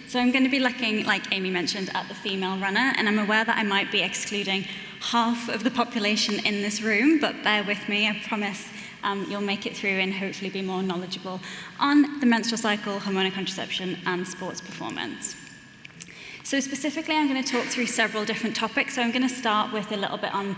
So I'm going to be looking, like Amy mentioned, at the female runner, and I'm aware that I might be excluding half of the population in this room, but bear with me, I promise you'll make it through and hopefully be more knowledgeable on the menstrual cycle, hormonal contraception, and sports performance. So specifically, I'm going to talk through several different topics. So I'm going to start with a little bit on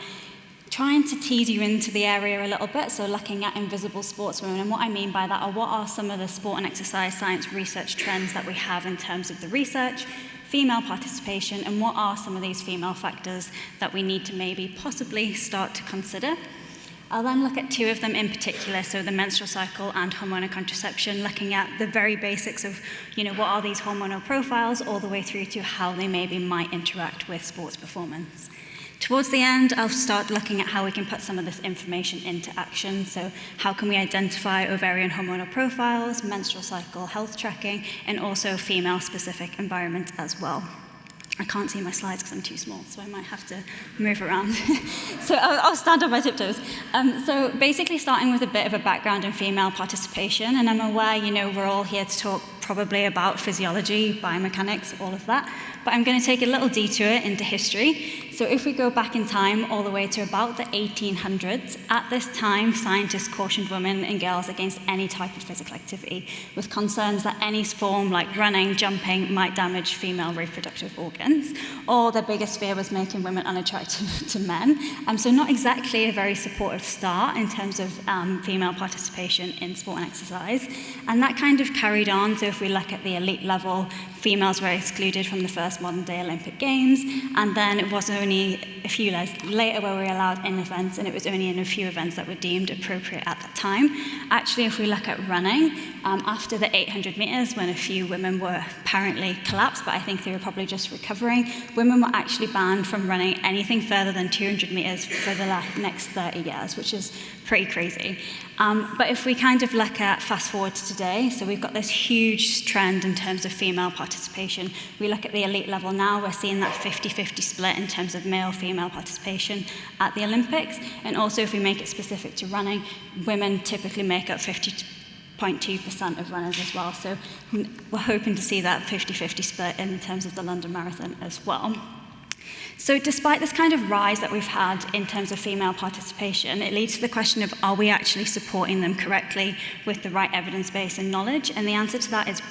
trying to tease you into the area a little bit, so looking at invisible sportswomen. And what I mean by that are what are some of the sport and exercise science research trends that we have in terms of the research, female participation, and what are some of these female factors that we need to maybe possibly start to consider. I'll then look at two of them in particular, so the menstrual cycle and hormonal contraception, looking at the very basics of, what are these hormonal profiles, all the way through to how they maybe might interact with sports performance. Towards the end, I'll start looking at how we can put some of this information into action. So how can we identify ovarian hormonal profiles, menstrual cycle health tracking, and also female-specific environments as well. I can't see my slides because I'm too small, so I might have to move around. So I'll stand on my tiptoes. So basically starting with a bit of a background in female participation, and I'm aware, we're all here to talk probably about physiology, biomechanics, all of that, but I'm going to take a little detour into history. So if we go back in time all the way to about the 1800s, at this time, scientists cautioned women and girls against any type of physical activity, with concerns that any form like running, jumping, might damage female reproductive organs, or their biggest fear was making women unattractive to men. So not exactly a very supportive start in terms of female participation in sport and exercise. And that kind of carried on. So if we look at the elite level, females were excluded from the first modern-day Olympic Games, and then it was only a few years later where we were allowed in events, and it was only in a few events that were deemed appropriate at that time. Actually, if we look at running, after the 800 meters, when a few women were apparently collapsed, but I think they were probably just recovering, women were actually banned from running anything further than 200 meters for the next 30 years, which is pretty crazy. But if we kind of look at fast forward to today, so we've got this huge trend in terms of female participation. We look at the elite level now, we're seeing that 50-50 split in terms of male-female participation at the Olympics. And also if we make it specific to running, women typically make up 50.2% of runners as well. So we're hoping to see that 50-50 split in terms of the London Marathon as well. So despite this kind of rise that we've had in terms of female participation, it leads to the question of, are we actually supporting them correctly with the right evidence base and knowledge? And the answer to that is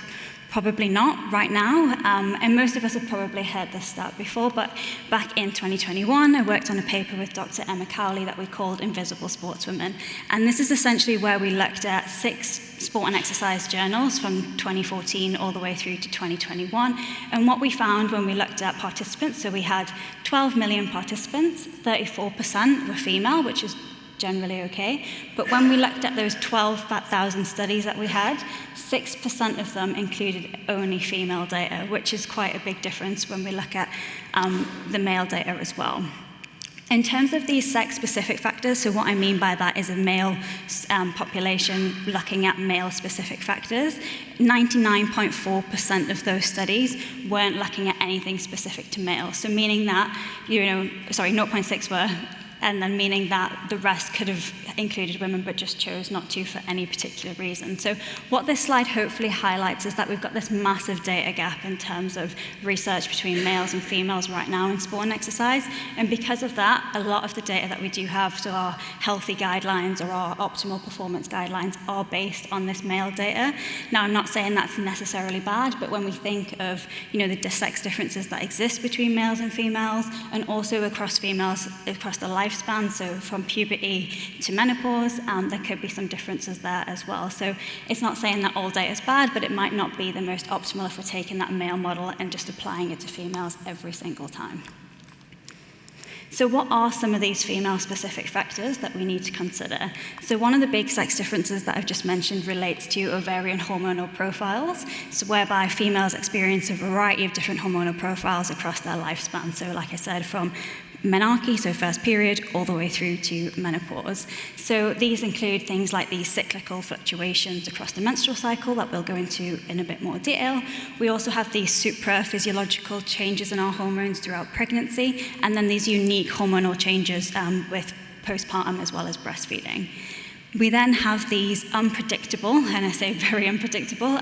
probably not right now. And most of us have probably heard this stat before, but back in 2021, I worked on a paper with Dr. Emma Cowley that we called Invisible Sportswomen. And this is essentially where we looked at 6 sport and exercise journals from 2014 all the way through to 2021. And what we found when we looked at participants, so we had 12 million participants, 34% were female, which is generally okay. But when we looked at those 12,000 studies that we had, 6% of them included only female data, which is quite a big difference when we look at the male data as well. In terms of these sex-specific factors, so what I mean by that is a male population looking at male-specific factors, 99.4% of those studies weren't looking at anything specific to males. So meaning that, 0.6 were, and then meaning that the rest could have included women but just chose not to for any particular reason. So what this slide hopefully highlights is that we've got this massive data gap in terms of research between males and females right now in sport and exercise. And because of that, a lot of the data that we do have, so our healthy guidelines or our optimal performance guidelines, are based on this male data. Now, I'm not saying that's necessarily bad, but when we think of the sex differences that exist between males and females, and also across females across the lifespan, so from puberty to menopause, there could be some differences there as well. So it's not saying that all data is bad, but it might not be the most optimal if we're taking that male model and just applying it to females every single time. So what are some of these female-specific factors that we need to consider? So one of the big sex differences that I've just mentioned relates to ovarian hormonal profiles, so whereby females experience a variety of different hormonal profiles across their lifespan. So like I said, from menarche, so first period, all the way through to menopause. So these include things like these cyclical fluctuations across the menstrual cycle that we'll go into in a bit more detail. We also have these supra-physiological changes in our hormones throughout pregnancy, and then these unique hormonal changes with postpartum as well as breastfeeding. We then have these unpredictable, and I say very unpredictable,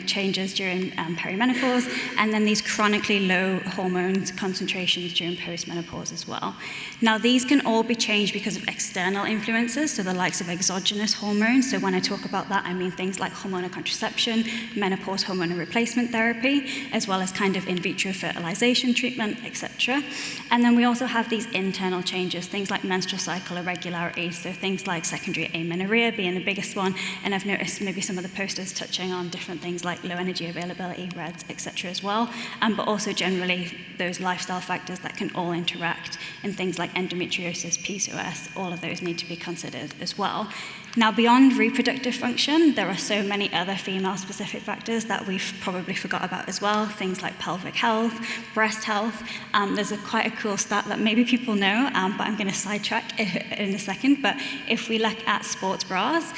changes during perimenopause, and then these chronically low hormone concentrations during postmenopause as well. Now, these can all be changed because of external influences, so the likes of exogenous hormones. So when I talk about that, I mean things like hormonal contraception, menopause hormonal replacement therapy, as well as kind of in vitro fertilization treatment, etc. And then we also have these internal changes, things like menstrual cycle irregularities, so things like secondary amenorrhea being the biggest one, and I've noticed maybe some of the posters touching on different things like low energy availability, REDS, etc. as well, but also generally those lifestyle factors that can all interact, and things like endometriosis, PCOS, all of those need to be considered as well. Now, beyond reproductive function, there are so many other female-specific factors that we've probably forgot about as well, things like pelvic health, breast health. There's quite a cool stat that maybe people know, but I'm going to sidetrack in a second. But if we look at sports bras,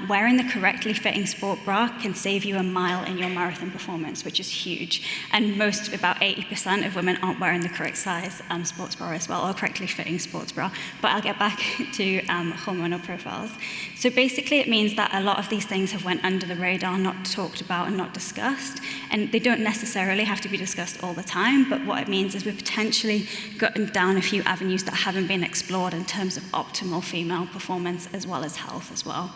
wearing the correctly fitting sport bra can save you a mile in your marathon performance, which is huge. And about 80% of women aren't wearing the correct size sports bra as well, or correctly fitting sports bra. But I'll get back to hormonal profiles. So basically it means that a lot of these things have went under the radar, not talked about and not discussed. And they don't necessarily have to be discussed all the time, but what it means is we've potentially gotten down a few avenues that haven't been explored in terms of optimal female performance as well as health as well.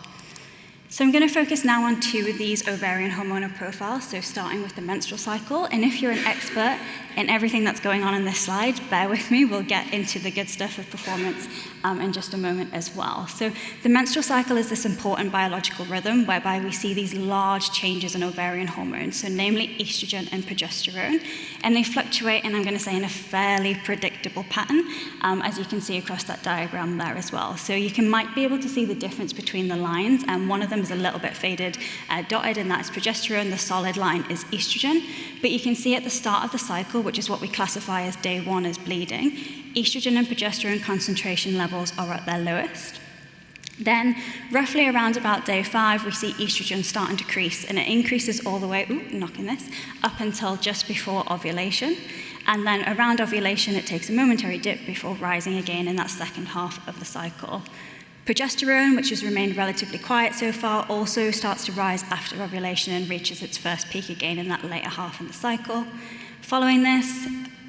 So I'm going to focus now on two of these ovarian hormonal profiles, so starting with the menstrual cycle. And if you're an expert in everything that's going on in this slide, bear with me, we'll get into the good stuff of performance in just a moment as well. So the menstrual cycle is this important biological rhythm whereby we see these large changes in ovarian hormones, so namely estrogen and progesterone, and they fluctuate, and I'm going to say in a fairly predictable pattern, as you can see across that diagram there as well. So you might be able to see the difference between the lines, and one of them is a little bit faded, dotted, and that's progesterone. The solid line is estrogen, but you can see at the start of the cycle, which is what we classify as day one as bleeding, estrogen and progesterone concentration levels are at their lowest. Then, roughly around about day 5, we see estrogen starting to decrease, and it increases all the way, up until just before ovulation. And then around ovulation, it takes a momentary dip before rising again in that second half of the cycle. Progesterone, which has remained relatively quiet so far, also starts to rise after ovulation and reaches its first peak again in that later half of the cycle. Following this,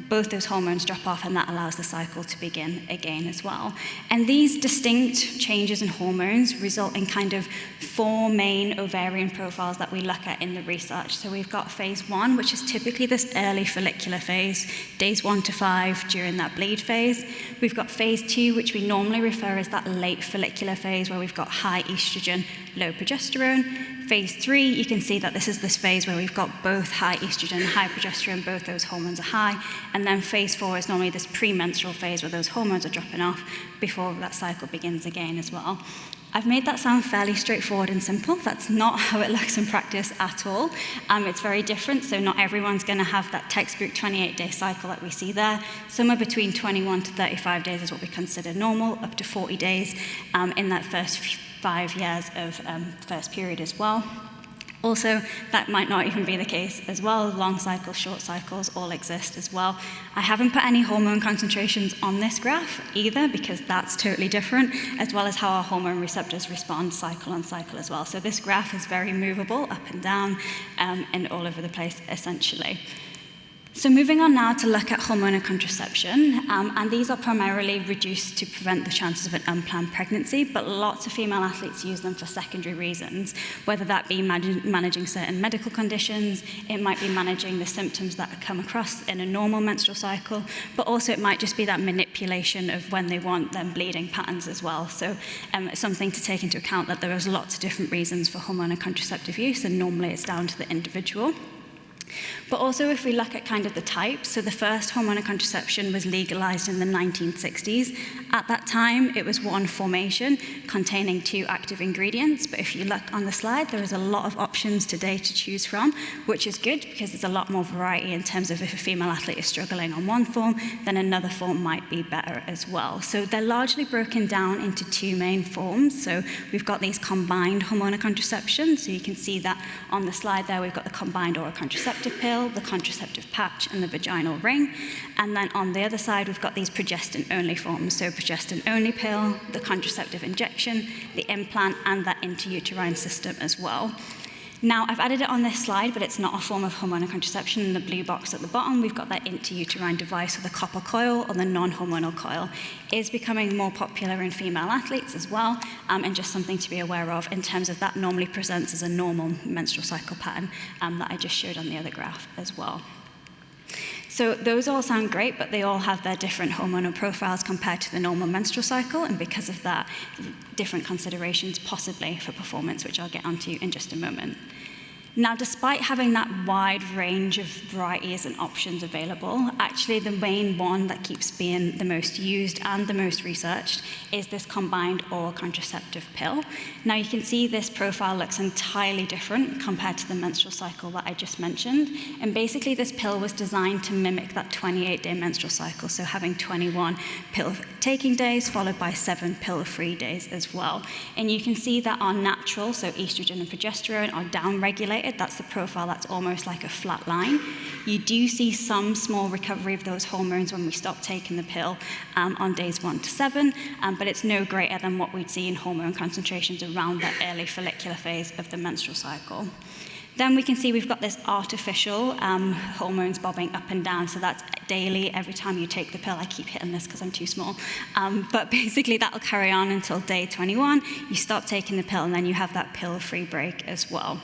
both those hormones drop off, and that allows the cycle to begin again as well. And these distinct changes in hormones result in kind of 4 main ovarian profiles that we look at in the research. So we've got phase 1, which is typically this early follicular phase, days 1 to 5 during that bleed phase. We've got phase 2, which we normally refer as that late follicular phase, where we've got high estrogen, low progesterone. Phase 3, you can see that this is this phase where we've got both high estrogen and high progesterone, both those hormones are high. And then phase 4 is normally this premenstrual phase where those hormones are dropping off before that cycle begins again as well. I've made that sound fairly straightforward and simple. That's not how it looks in practice at all. It's very different, so not everyone's going to have that textbook 28-day cycle that we see there. Somewhere between 21 to 35 days is what we consider normal, up to 40 days in that first 5 years of first period as well. Also, that might not even be the case as well. Long cycles, short cycles all exist as well. I haven't put any hormone concentrations on this graph either, because that's totally different, as well as how our hormone receptors respond cycle on cycle as well. So this graph is very movable, up and down, and all over the place, essentially. So moving on now to look at hormonal contraception, and these are primarily reduced to prevent the chances of an unplanned pregnancy, but lots of female athletes use them for secondary reasons, whether that be managing certain medical conditions, it might be managing the symptoms that come across in a normal menstrual cycle, but also it might just be that manipulation of when they want them bleeding patterns as well. So something to take into account, that there is lots of different reasons for hormonal contraceptive use, and normally it's down to the individual. But also if we look at kind of the types, so the first hormonal contraception was legalized in the 1960s. At that time, it was one formation containing 2 active ingredients, but if you look on the slide, there is a lot of options today to choose from, which is good because there's a lot more variety in terms of if a female athlete is struggling on one form, then another form might be better as well. So they're largely broken down into 2 main forms. So we've got these combined hormonal contraception, so you can see that on the slide there, we've got the combined oral contraceptive, contraceptive pill, the contraceptive patch, and the vaginal ring. And then on the other side, we've got these progestin-only forms. So progestin-only pill, the contraceptive injection, the implant, and that intrauterine system as well. Now, I've added it on this slide, but it's not a form of hormonal contraception. In the blue box at the bottom, we've got that intrauterine device, or the copper coil, or the non-hormonal coil. It is becoming more popular in female athletes as well, and just something to be aware of in terms of that normally presents as a normal menstrual cycle pattern that I just showed on the other graph as well. So those all sound great, but they all have their different hormonal profiles compared to the normal menstrual cycle, and because of that, different considerations possibly for performance, which I'll get onto in just a moment. Now, despite having that wide range of varieties and options available, actually the main one that keeps being the most used and the most researched is this combined oral contraceptive pill. Now, you can see this profile looks entirely different compared to the menstrual cycle that I just mentioned. And basically, this pill was designed to mimic that 28-day menstrual cycle, so having 21 pill-taking days followed by 7 pill-free days as well. And you can see that our natural, so estrogen and progesterone, are downregulated. That's the profile that's almost like a flat line. You do see some small recovery of those hormones when we stop taking the pill on days 1 to 7, but it's no greater than what we'd see in hormone concentrations around that early follicular phase of the menstrual cycle. Then we can see we've got this artificial hormones bobbing up and down, so that's daily, every time you take the pill. I keep hitting this because I'm too small. But basically that'll carry on until day 21. You stop taking the pill, and then you have that pill-free break as well.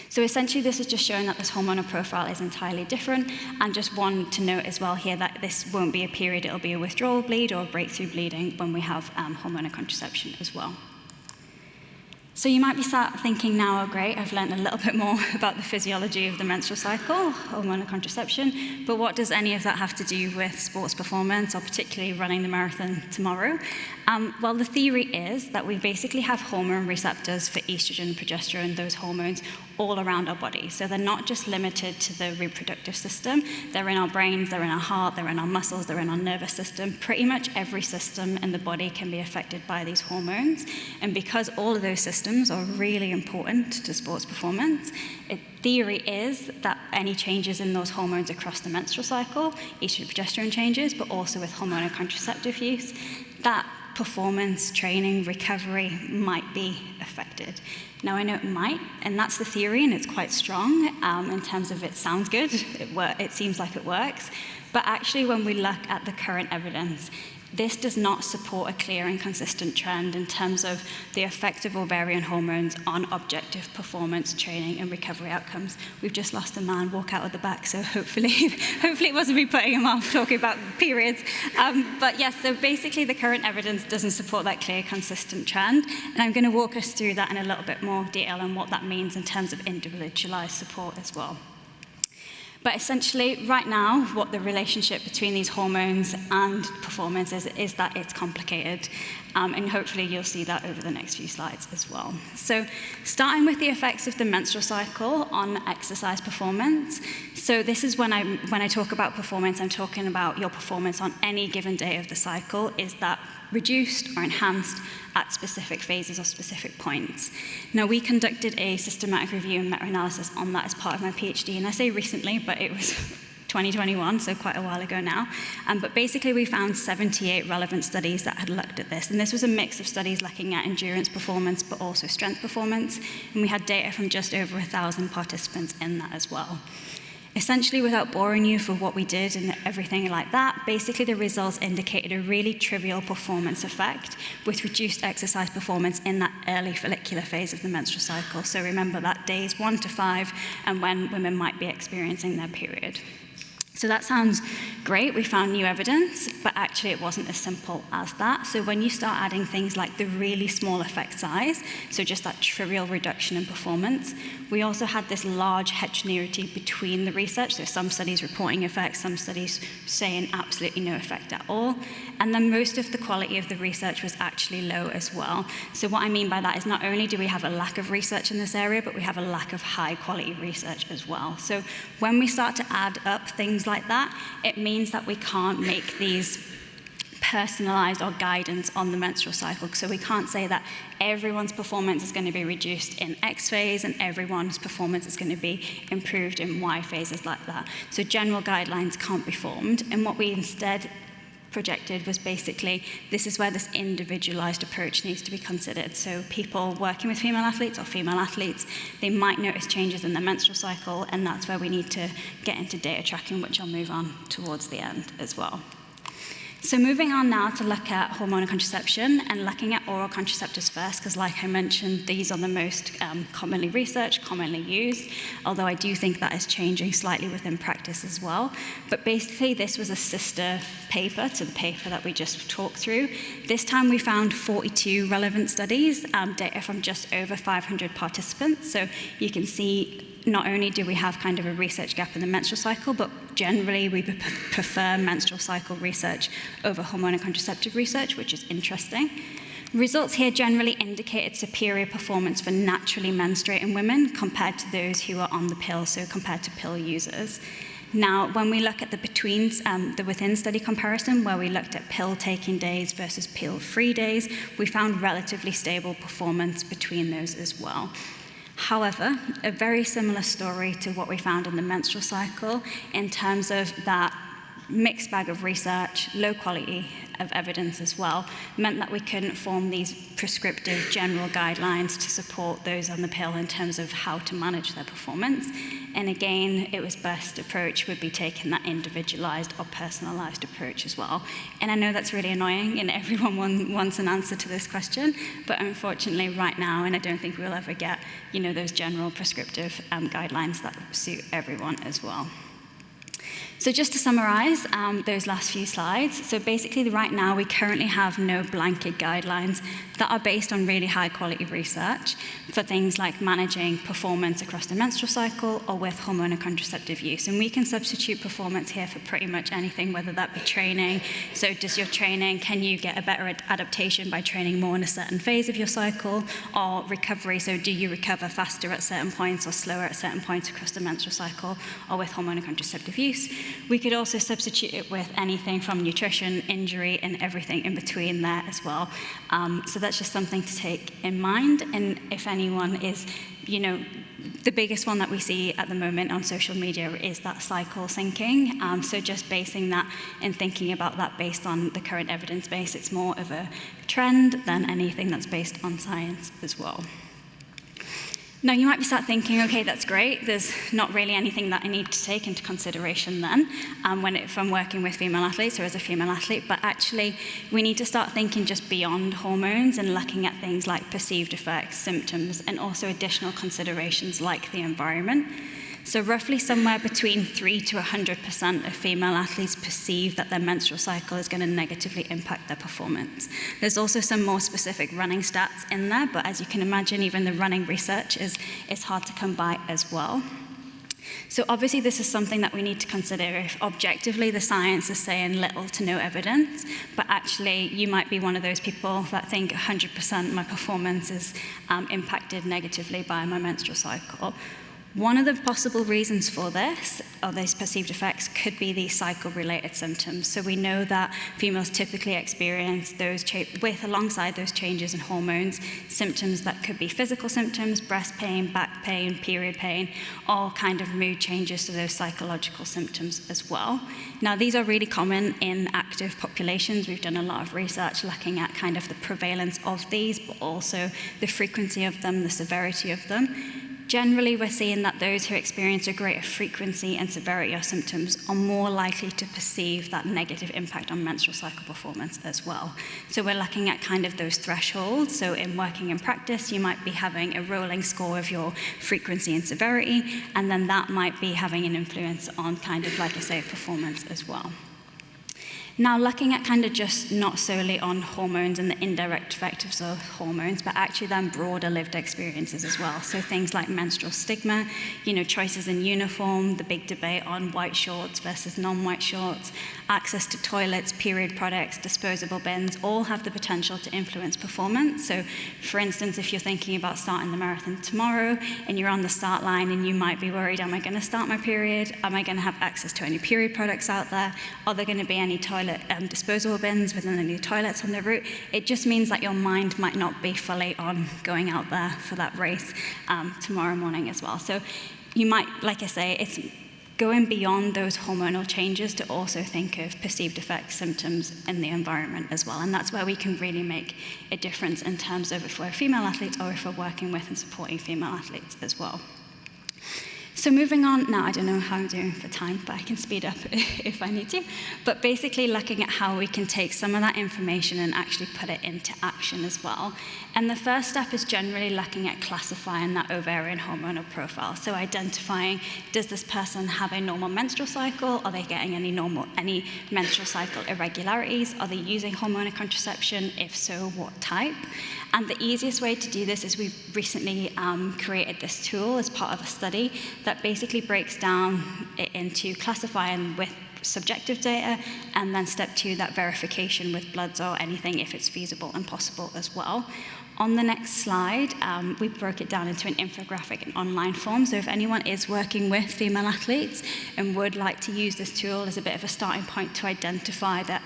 So essentially, this is just showing that this hormonal profile is entirely different, and just one to note as well here that this won't be a period, it'll be a withdrawal bleed or a breakthrough bleeding when we have hormonal contraception as well. So you might be sat thinking now, oh great, I've learned a little bit more about the physiology of the menstrual cycle, hormonal contraception, but what does any of that have to do with sports performance, or particularly running the marathon tomorrow? Well, the theory is that we basically have hormone receptors for estrogen and progesterone, those hormones, all around our body. So they're not just limited to the reproductive system. They're in our brains, they're in our heart, they're in our muscles, they're in our nervous system. Pretty much every system in the body can be affected by these hormones. And because all of those systems are really important to sports performance, theory is that any changes in those hormones across the menstrual cycle, estrogen, progesterone changes, but also with hormonal contraceptive use, that performance, training, recovery might be affected. Now, I know it might, and that's the theory, and it's quite strong in terms of it sounds good, it seems like it works, but actually when we look at the current evidence, this does not support a clear and consistent trend in terms of the effect of ovarian hormones on objective performance, training, and recovery outcomes. We've just lost a man walk out of the back, so hopefully it wasn't me putting him off talking about periods. But yes, so basically the current evidence doesn't support that clear, consistent trend, and I'm going to walk us through that in a little bit more detail and what that means in terms of individualized support as well. But essentially, right now, what the relationship between these hormones and performance is that it's complicated. And hopefully you'll see that over the next few slides as well. So starting with the effects of the menstrual cycle on exercise performance. So this is when I talk about performance, I'm talking about your performance on any given day of the cycle. Is that reduced or enhanced at specific phases or specific points? Now, we conducted a systematic review and meta-analysis on that as part of my PhD, and I say recently, but it was 2021, so quite a while ago now. But basically, we found 78 relevant studies that had looked at this, and this was a mix of studies looking at endurance performance, but also strength performance, and we had data from just over 1,000 participants in that as well. Essentially, without boring you for what we did and everything like that, basically the results indicated a really trivial performance effect with reduced exercise performance in that early follicular phase of the menstrual cycle. So remember that days 1 to 5 and when women might be experiencing their period. So that sounds great, we found new evidence, but actually it wasn't as simple as that. So when you start adding things like the really small effect size, so just that trivial reduction in performance, we also had this large heterogeneity between the research, so some studies reporting effects, some studies saying absolutely no effect at all, and then most of the quality of the research was actually low as well. So what I mean by that is not only do we have a lack of research in this area, but we have a lack of high quality research as well. So when we start to add up things like that, it means that we can't make these personalized or guidance on the menstrual cycle. So we can't say that everyone's performance is going to be reduced in X phase and everyone's performance is going to be improved in Y phases like that. So general guidelines can't be formed. And what we instead projected was basically, this is where this individualized approach needs to be considered. So people working with female athletes or female athletes, they might notice changes in their menstrual cycle, and that's where we need to get into data tracking, which I'll move on towards the end as well. So moving on now to look at hormonal contraception and looking at oral contraceptives first, because like I mentioned, these are the most commonly researched, commonly used, although I do think that is changing slightly within practice as well. But basically, this was a sister paper to the paper that we just talked through. This time we found 42 relevant studies, data from just over 500 participants. So you can see not only do we have kind of a research gap in the menstrual cycle, but generally we prefer menstrual cycle research over hormonal contraceptive research, which is interesting. Results here generally indicated superior performance for naturally menstruating women compared to those who are on the pill, so compared to pill users. Now, when we look at the within study comparison, where we looked at pill-taking days versus pill-free days, we found relatively stable performance between those as well. However, a very similar story to what we found in the menstrual cycle in terms of that mixed bag of research, low quality of evidence as well, meant that we couldn't form these prescriptive general guidelines to support those on the pill in terms of how to manage their performance. And again, it was best approach would be taking that individualized or personalized approach as well. And I know that's really annoying and everyone wants an answer to this question, but unfortunately right now, and I don't think we'll ever get, those general prescriptive guidelines that suit everyone as well. So just to summarize those last few slides, so basically right now we currently have no blanket guidelines that are based on really high quality research for things like managing performance across the menstrual cycle or with hormonal contraceptive use. And we can substitute performance here for pretty much anything, whether that be training. So does your training, can you get a better adaptation by training more in a certain phase of your cycle, or recovery, so do you recover faster at certain points or slower at certain points across the menstrual cycle or with hormonal contraceptive use. We could also substitute it with anything from nutrition, injury, and everything in between there as well. So that's just something to take in mind. And if anyone is, the biggest one that we see at the moment on social media is that cycle syncing. So just basing that and thinking about that based on the current evidence base, it's more of a trend than anything that's based on science as well. Now, you might be sat thinking, okay, that's great. There's not really anything that I need to take into consideration then if I'm working with female athletes or as a female athlete, but actually we need to start thinking just beyond hormones and looking at things like perceived effects, symptoms, and also additional considerations like the environment. So roughly somewhere between 3 to 100% of female athletes perceive that their menstrual cycle is going to negatively impact their performance. There's also some more specific running stats in there, but as you can imagine, even the running research is hard to come by as well. So obviously this is something that we need to consider if objectively the science is saying little to no evidence, but actually you might be one of those people that think 100% my performance is impacted negatively by my menstrual cycle. One of the possible reasons for this, or these perceived effects, could be these cycle-related symptoms. So we know that females typically experience those alongside those changes in hormones, symptoms that could be physical symptoms, breast pain, back pain, period pain, all kind of mood changes to those psychological symptoms as well. Now, these are really common in active populations. We've done a lot of research looking at kind of the prevalence of these, but also the frequency of them, the severity of them. Generally, we're seeing that those who experience a greater frequency and severity of symptoms are more likely to perceive that negative impact on menstrual cycle performance as well. So we're looking at kind of those thresholds. So in working in practice, you might be having a rolling score of your frequency and severity, and then that might be having an influence on kind of, like I say, performance as well. Now, looking at kind of just not solely on hormones and the indirect effects of hormones, but actually then broader lived experiences as well. So things like menstrual stigma, choices in uniform, the big debate on white shorts versus non-white shorts, access to toilets, period products, disposable bins, all have the potential to influence performance. So for instance, if you're thinking about starting the marathon tomorrow and you're on the start line and you might be worried, am I going to start my period? Am I going to have access to any period products out there? Are there going to be any toilets toilet disposable bins within any toilets on the route. It just means that your mind might not be fully on going out there for that race tomorrow morning as well. So you might, like I say, it's going beyond those hormonal changes to also think of perceived effects, symptoms in the environment as well. And that's where we can really make a difference in terms of if we're female athletes or if we're working with and supporting female athletes as well. So moving on, now I don't know how I'm doing for time, but I can speed up if I need to. But basically looking at how we can take some of that information and actually put it into action as well. And the first step is generally looking at classifying that ovarian hormonal profile. So identifying, does this person have a normal menstrual cycle? Are they getting any menstrual cycle irregularities? Are they using hormonal contraception? If so, what type? And the easiest way to do this is we've recently created this tool as part of a study that basically breaks down it into classifying with subjective data, and then step 2, that verification with bloods or anything if it's feasible and possible as well. On the next slide, we broke it down into an infographic and online form. So if anyone is working with female athletes and would like to use this tool as a bit of a starting point to identify that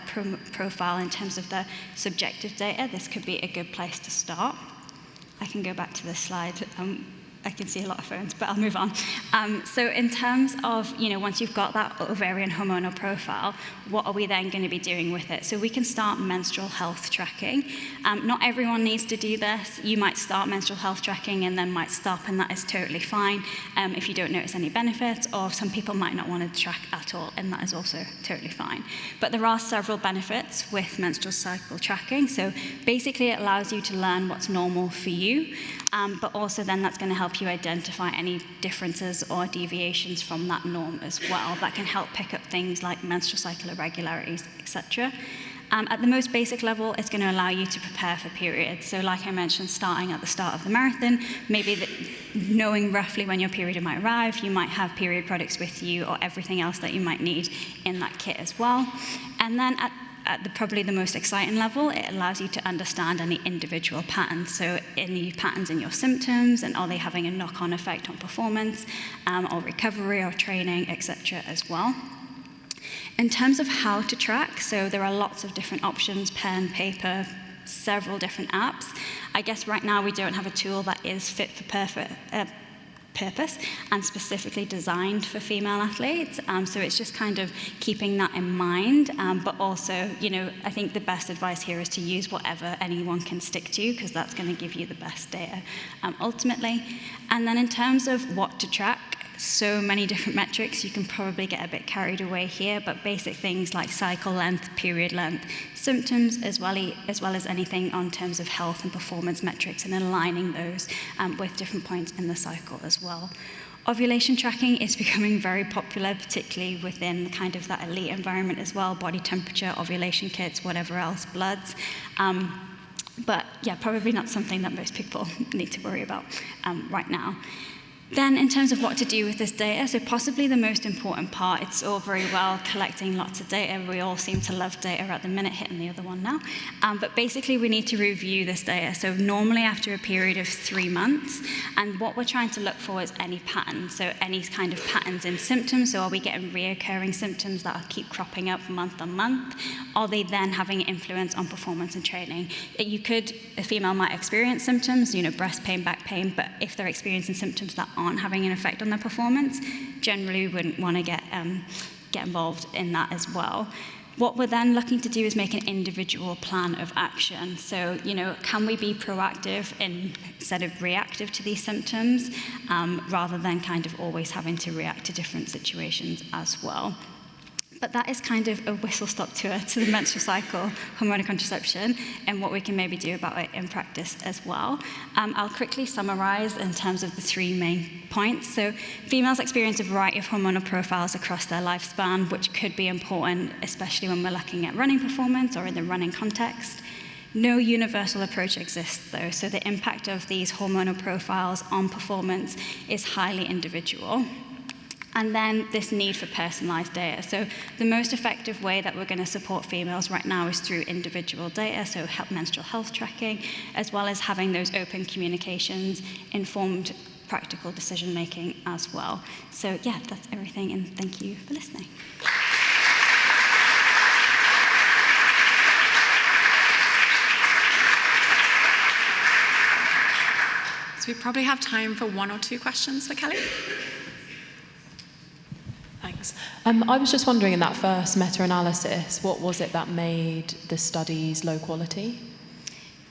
profile in terms of the subjective data, this could be a good place to start. I can go back to this slide. I can see a lot of phones, but I'll move on. So in terms of, once you've got that ovarian hormonal profile, what are we then going to be doing with it? So we can start menstrual health tracking. Not everyone needs to do this. You might start menstrual health tracking and then might stop, and that is totally fine if you don't notice any benefits, or some people might not want to track at all, and that is also totally fine. But there are several benefits with menstrual cycle tracking. So basically it allows you to learn what's normal for you, but also then that's going to help you identify any differences or deviations from that norm as well. That can help pick up things like menstrual cycle irregularities, etc. At the most basic level, it's going to allow you to prepare for periods. So like I mentioned, starting at the start of the marathon, maybe knowing roughly when your period might arrive, you might have period products with you or everything else that you might need in that kit as well. And then at probably the most exciting level, it allows you to understand any individual patterns. So any patterns in your symptoms, and are they having a knock-on effect on performance, or recovery or training, etc. as well. In terms of how to track, so there are lots of different options, pen, paper, several different apps. I guess right now we don't have a tool that is fit for purpose and specifically designed for female athletes. So it's just kind of keeping that in mind, but also, I think the best advice here is to use whatever anyone can stick to, because that's going to give you the best data ultimately. And then in terms of what to track, so many different metrics, you can probably get a bit carried away here, but basic things like cycle length, period length, symptoms, as well as anything on terms of health and performance metrics, and aligning those with different points in the cycle as well. Ovulation tracking is becoming very popular, particularly within kind of that elite environment as well, body temperature, ovulation kits, whatever else, bloods. But yeah, probably not something that most people need to worry about right now. Then in terms of what to do with this data, so possibly the most important part, it's all very well collecting lots of data. We all seem to love data at the minute, hitting the other one now. But basically we need to review this data. So normally after a period of 3 months, and what we're trying to look for is any patterns. So any kind of patterns in symptoms. So are we getting reoccurring symptoms that keep cropping up month on month? Are they then having an influence on performance and training? A female might experience symptoms, breast pain, back pain, but if they're experiencing symptoms that aren't having an effect on their performance, generally we wouldn't want to get involved in that as well. What we're then looking to do is make an individual plan of action. So, can we be proactive instead of reactive to these symptoms, rather than kind of always having to react to different situations as well. But that is kind of a whistle-stop tour to the menstrual cycle, hormonal contraception, and what we can maybe do about it in practice as well. I'll quickly summarize in terms of the 3 main points. So females experience a variety of hormonal profiles across their lifespan, which could be important, especially when we're looking at running performance or in the running context. No universal approach exists, though, so the impact of these hormonal profiles on performance is highly individual. And then this need for personalized data. So the most effective way that we're going to support females right now is through individual data, so menstrual health tracking, as well as having those open communications, informed practical decision making as well. So yeah, that's everything, and thank you for listening. So we probably have time for 1 or 2 questions for Kelly. Thanks. I was just wondering, in that first meta-analysis, what was it that made the studies low quality?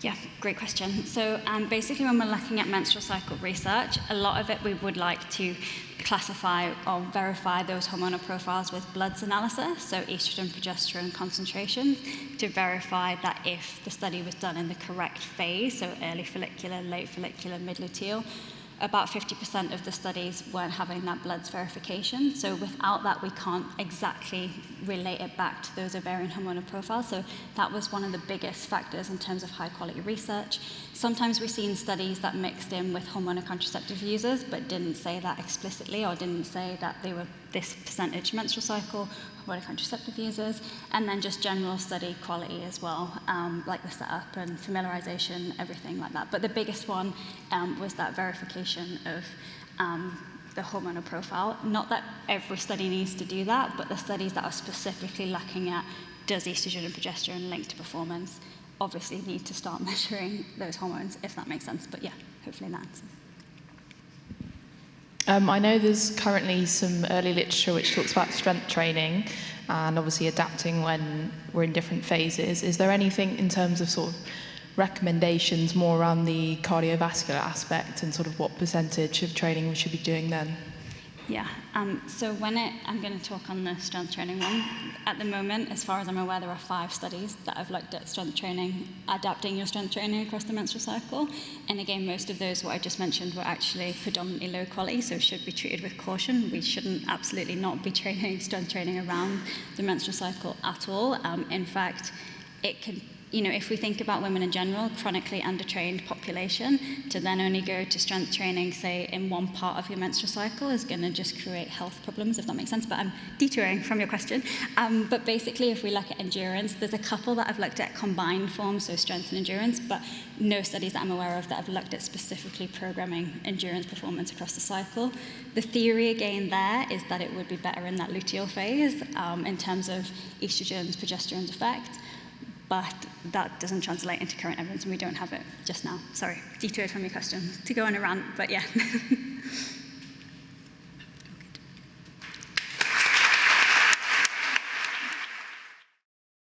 Yeah, great question. So basically when we're looking at menstrual cycle research, a lot of it we would like to classify or verify those hormonal profiles with bloods analysis, so estrogen, progesterone concentration, to verify that if the study was done in the correct phase, so early follicular, late follicular, mid-luteal, about 50% of the studies weren't having that bloods verification. So without that, we can't exactly relate it back to those ovarian hormonal profiles. So that was one of the biggest factors in terms of high quality research. Sometimes we've seen studies that mixed in with hormonal contraceptive users, but didn't say that explicitly, or didn't say that they were this percentage menstrual cycle, hormonal contraceptive users, and then just general study quality as well, like the setup and familiarization, everything like that. But the biggest one was that verification of the hormonal profile. Not that every study needs to do that, but the studies that are specifically looking at does estrogen and progesterone link to performance obviously need to start measuring those hormones, if that makes sense. But yeah, hopefully that answers. I know there's currently some early literature which talks about strength training and obviously adapting when we're in different phases. Is there anything in terms of sort of recommendations more around the cardiovascular aspect and sort of what percentage of training we should be doing then? Yeah, so I'm going to talk on the strength training one. At the moment, as far as I'm aware, there are 5 studies that have looked at strength training, adapting your strength training across the menstrual cycle. And again, most of those, what I just mentioned, were actually predominantly low quality, so should be treated with caution. We shouldn't absolutely not be training strength training around the menstrual cycle at all. In fact, it can, if we think about women in general, chronically undertrained population, to then only go to strength training, say, in one part of your menstrual cycle is going to just create health problems, if that makes sense. But I'm detouring from your question. But basically, if we look at endurance, there's a couple that I've looked at combined forms, so strength and endurance, but no studies that I'm aware of that have looked at specifically programming endurance performance across the cycle. The theory, again, there is that it would be better in that luteal phase in terms of estrogens, progesterone's effect. But that doesn't translate into current evidence, and we don't have it just now. Sorry, detoured from your question to go on a rant, but yeah.